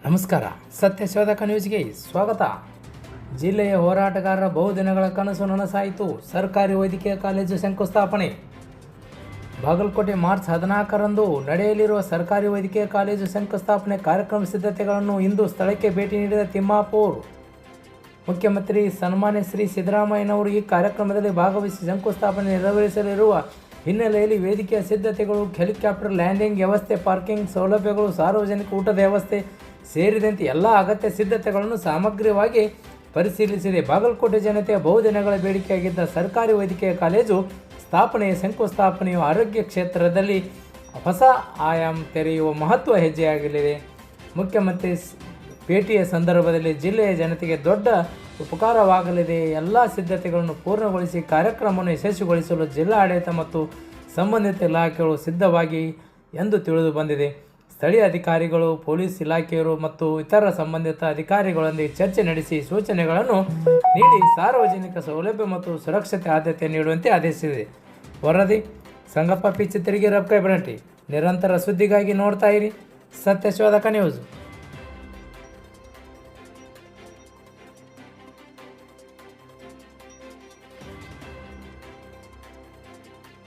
ನಮಸ್ಕಾರ, ಸತ್ಯಶೋಧಕ ನ್ಯೂಸ್ಗೆ ಸ್ವಾಗತ. ಜಿಲ್ಲೆಯ ಹೋರಾಟಗಾರರ ಬಹುದಿನಗಳ ಕನಸು ನನಸಾಯಿತು. ಸರ್ಕಾರಿ ವೈದ್ಯಕೀಯ ಕಾಲೇಜು ಶಂಕುಸ್ಥಾಪನೆ. ಬಾಗಲಕೋಟೆ ಮಾರ್ಚ್ 14ರಂದು ನಡೆಯಲಿರುವ ಸರ್ಕಾರಿ ವೈದ್ಯಕೀಯ ಕಾಲೇಜು ಶಂಕುಸ್ಥಾಪನೆ ಕಾರ್ಯಕ್ರಮ ಸಿದ್ಧತೆಗಳನ್ನು ಇಂದು ಸ್ಥಳಕ್ಕೆ ಭೇಟಿ ನೀಡಿದ ತಿಮ್ಮಾಪುರ್. ಮುಖ್ಯಮಂತ್ರಿ ಸನ್ಮಾನ್ಯ ಶ್ರೀ ಸಿದ್ದರಾಮಯ್ಯನವರು ಈ ಕಾರ್ಯಕ್ರಮದಲ್ಲಿ ಭಾಗವಹಿಸಿ ಶಂಕುಸ್ಥಾಪನೆ ನೆರವೇರಿಸಲಿರುವ ಹಿನ್ನೆಲೆಯಲ್ಲಿ ವೇದಿಕೆಯ ಸಿದ್ಧತೆಗಳು, ಹೆಲಿಕಾಪ್ಟರ್ ಲ್ಯಾಂಡಿಂಗ್ ವ್ಯವಸ್ಥೆ, ಪಾರ್ಕಿಂಗ್ ಸೌಲಭ್ಯಗಳು, ಸಾರ್ವಜನಿಕ ಊಟದ ವ್ಯವಸ್ಥೆ ಸೇರಿದಂತೆ ಎಲ್ಲ ಅಗತ್ಯ ಸಿದ್ಧತೆಗಳನ್ನು ಸಮಗ್ರವಾಗಿ ಪರಿಶೀಲಿಸಿದೆ. ಬಾಗಲಕೋಟೆ ಜನತೆಯ ಬಹುದಿನಗಳ ಬೇಡಿಕೆಯಾಗಿದ್ದ ಸರ್ಕಾರಿ ವೈದ್ಯಕೀಯ ಕಾಲೇಜು ಸ್ಥಾಪನೆಯ ಶಂಕುಸ್ಥಾಪನೆಯು ಆರೋಗ್ಯ ಕ್ಷೇತ್ರದಲ್ಲಿ ಹೊಸ ಆಯಾಮ ತೆರೆಯುವ ಮಹತ್ವ ಹೆಜ್ಜೆಯಾಗಲಿದೆ. ಮುಖ್ಯಮಂತ್ರಿ ಭೇಟಿಯ ಸಂದರ್ಭದಲ್ಲಿ ಜಿಲ್ಲೆಯ ಜನತೆಗೆ ದೊಡ್ಡ ಉಪಕಾರವಾಗಲಿದೆ. ಎಲ್ಲ ಸಿದ್ಧತೆಗಳನ್ನು ಪೂರ್ಣಗೊಳಿಸಿ ಕಾರ್ಯಕ್ರಮವನ್ನು ಯಶಸ್ವಿಗೊಳಿಸಲು ಜಿಲ್ಲಾಡಳಿತ ಮತ್ತು ಸಂಬಂಧಿತ ಇಲಾಖೆಗಳು ಸಿದ್ಧವಾಗಿ ಎಂದು ತಿಳಿದು ಬಂದಿದೆ. ಸ್ಥಳೀಯ ಅಧಿಕಾರಿಗಳು, ಪೊಲೀಸ್ ಇಲಾಖೆಯವರು ಮತ್ತು ಇತರ ಸಂಬಂಧಿತ ಅಧಿಕಾರಿಗಳೊಂದಿಗೆ ಚರ್ಚೆ ನಡೆಸಿ ಸೂಚನೆಗಳನ್ನು ನೀಡಿ ಸಾರ್ವಜನಿಕ ಸೌಲಭ್ಯ ಮತ್ತು ಸುರಕ್ಷತೆ ಆದ್ಯತೆ ನೀಡುವಂತೆ ಆದೇಶಿಸಿದೆ. ವರದಿ ಸಂಗಪ್ಪ ಪಿ ಚಿತ್ರಗಿ, ರಬ್ಕೈ ಬನಟ್ಟಿ. ನಿರಂತರ ಸುದ್ದಿಗಾಗಿ ನೋಡ್ತಾ ಇರಿ ಸತ್ಯಶೋಧಕ ನ್ಯೂಸ್.